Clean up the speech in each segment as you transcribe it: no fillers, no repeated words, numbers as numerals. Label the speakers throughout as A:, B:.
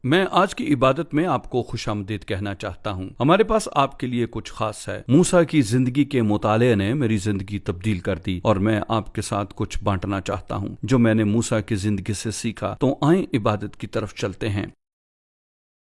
A: میں آج کی عبادت میں آپ کو خوش آمدید کہنا چاہتا ہوں۔ ہمارے پاس آپ کے لیے کچھ خاص ہے۔ موسیٰ کی زندگی کے مطالعے نے میری زندگی تبدیل کر دی اور میں آپ کے ساتھ کچھ بانٹنا چاہتا ہوں جو میں نے موسیٰ کی زندگی سے سیکھا۔ تو آئیں عبادت کی طرف چلتے ہیں۔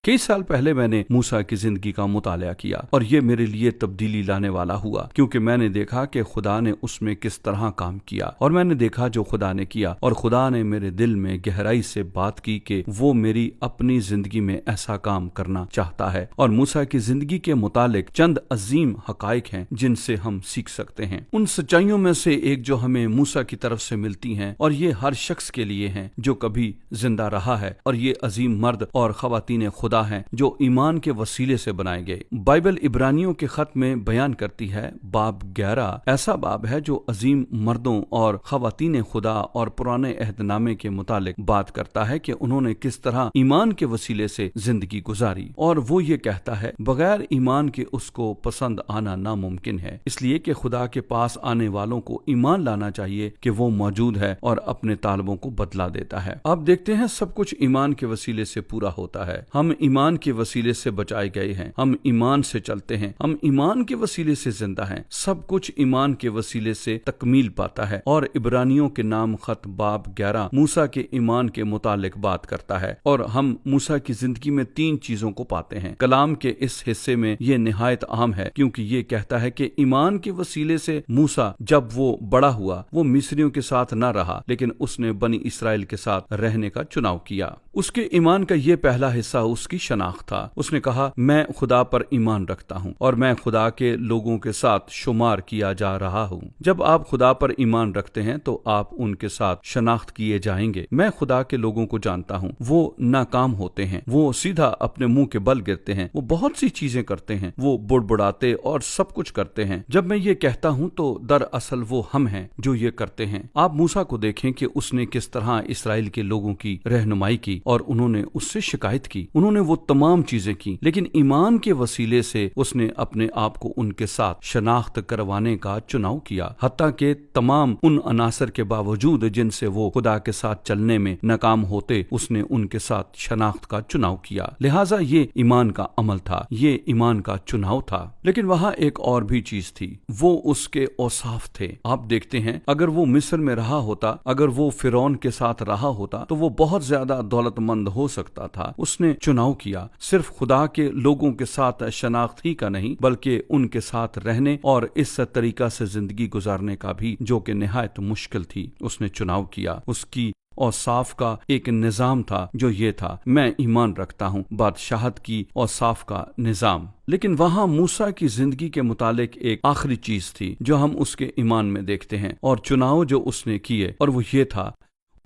A: کئی سال پہلے میں نے موسیٰ کی زندگی کا مطالعہ کیا اور یہ میرے لیے تبدیلی لانے والا ہوا، کیونکہ میں نے دیکھا کہ خدا نے اس میں کس طرح کام کیا، اور میں نے دیکھا جو خدا نے کیا، اور خدا نے میرے دل میں گہرائی سے بات کی کہ وہ میری اپنی زندگی میں ایسا کام کرنا چاہتا ہے۔ اور موسیٰ کی زندگی کے متعلق چند عظیم حقائق ہیں جن سے ہم سیکھ سکتے ہیں۔ ان سچائیوں میں سے ایک جو ہمیں موسیٰ کی طرف سے ملتی ہیں، اور یہ ہر شخص کے لیے ہیں جو کبھی زندہ رہا ہے، اور یہ عظیم مرد اور خواتین خدا ہیں جو ایمان کے وسیلے سے بنائے گئے۔ بائبل عبرانیوں کے خط میں بیان کرتی ہے، باب 11 ایسا باب ہے جو عظیم مردوں اور خواتین خدا اور پرانے عہد نامے کے متعلق بات کرتا ہے کہ انہوں نے کس طرح ایمان کے وسیلے سے زندگی گزاری، اور وہ یہ کہتا ہے بغیر ایمان کے اس کو پسند آنا ناممکن ہے، اس لیے کہ خدا کے پاس آنے والوں کو ایمان لانا چاہیے کہ وہ موجود ہے اور اپنے طالبوں کو بدلا دیتا ہے۔ آپ دیکھتے ہیں سب کچھ ایمان کے وسیلے سے پورا ہوتا ہے۔ ہم ایمان کے وسیلے سے بچائے گئے ہیں، ہم ایمان سے چلتے ہیں، ہم ایمان کے وسیلے سے زندہ ہیں، سب کچھ ایمان کے وسیلے سے تکمیل پاتا ہے۔ اور عبرانیوں کے نام خط باب 11 موسیٰ کے ایمان کے متعلق بات کرتا ہے، اور ہم موسیٰ کی زندگی میں 3 چیزوں کو پاتے ہیں۔ کلام کے اس حصے میں یہ نہایت عام ہے، کیونکہ یہ کہتا ہے کہ ایمان کے وسیلے سے موسیٰ جب وہ بڑا ہوا وہ مصریوں کے ساتھ نہ رہا، لیکن اس نے بنی اسرائیل کے ساتھ رہنے کا چناؤ کیا۔ اس کے ایمان کا یہ پہلا حصہ اس کی شناخت تھا۔ اس نے کہا، میں خدا پر ایمان رکھتا ہوں اور میں خدا کے لوگوں کے ساتھ شمار کیا جا رہا ہوں۔ جب آپ خدا پر ایمان رکھتے ہیں تو آپ ان کے ساتھ شناخت کیے جائیں گے۔ میں خدا کے لوگوں کو جانتا ہوں، وہ ناکام ہوتے ہیں، وہ سیدھا اپنے منہ کے بل گرتے ہیں، وہ بہت سی چیزیں کرتے ہیں، وہ بڑبڑاتے اور سب کچھ کرتے ہیں۔ جب میں یہ کہتا ہوں تو دراصل وہ ہم ہیں جو یہ کرتے ہیں۔ آپ موسیٰ کو دیکھیں کہ اس نے کس طرح اسرائیل کے لوگوں کی رہنمائی کی اور انہوں نے اس سے شکایت کی، انہوں نے وہ تمام چیزیں کی، لیکن ایمان کے وسیلے سے اس نے اپنے آپ کو ان کے ساتھ شناخت کروانے کا چناؤ کیا، حتیٰ کہ تمام ان عناصر کے باوجود جن سے وہ خدا کے ساتھ چلنے میں ناکام ہوتے، اس نے ان کے ساتھ شناخت کا چناؤ کیا۔ لہٰذا یہ ایمان کا عمل تھا، یہ ایمان کا چناؤ تھا۔ لیکن وہاں ایک اور بھی چیز تھی، وہ اس کے اوصاف تھے۔ آپ دیکھتے ہیں اگر وہ مصر میں رہا ہوتا، اگر وہ فرعون کے ساتھ رہا ہوتا تو وہ بہت زیادہ دولت مند ہو سکتا تھا۔ اس نے چناؤ کیا صرف خدا کے لوگوں کے ساتھ شناخت ہی کا نہیں، بلکہ ان کے ساتھ رہنے اور اس طریقہ سے زندگی گزارنے کا بھی، جو کہ نہایت مشکل تھی۔ اس نے چناؤ کیا۔ اس کی اوصاف کا ایک نظام تھا جو یہ تھا، میں ایمان رکھتا ہوں، بادشاہت کی اوصاف کا نظام۔ لیکن وہاں موسیٰ کی زندگی کے متعلق ایک آخری چیز تھی جو ہم اس کے ایمان میں دیکھتے ہیں، اور چناؤ جو اس نے کیے، اور وہ یہ تھا،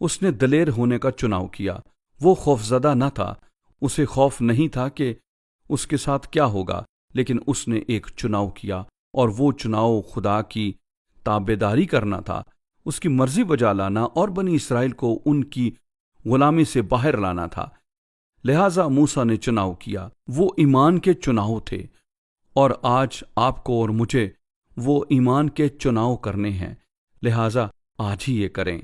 A: اس نے دلیر ہونے کا چناؤ کیا۔ وہ خوفزدہ نہ تھا، اسے خوف نہیں تھا کہ اس کے ساتھ کیا ہوگا، لیکن اس نے ایک چناؤ کیا، اور وہ چناؤ خدا کی تابعداری کرنا تھا، اس کی مرضی بجا لانا اور بنی اسرائیل کو ان کی غلامی سے باہر لانا تھا۔ لہٰذا موسیٰ نے چناؤ کیا، وہ ایمان کے چناؤ تھے، اور آج آپ کو اور مجھے وہ ایمان کے چناؤ کرنے ہیں، لہٰذا آج ہی یہ کریں۔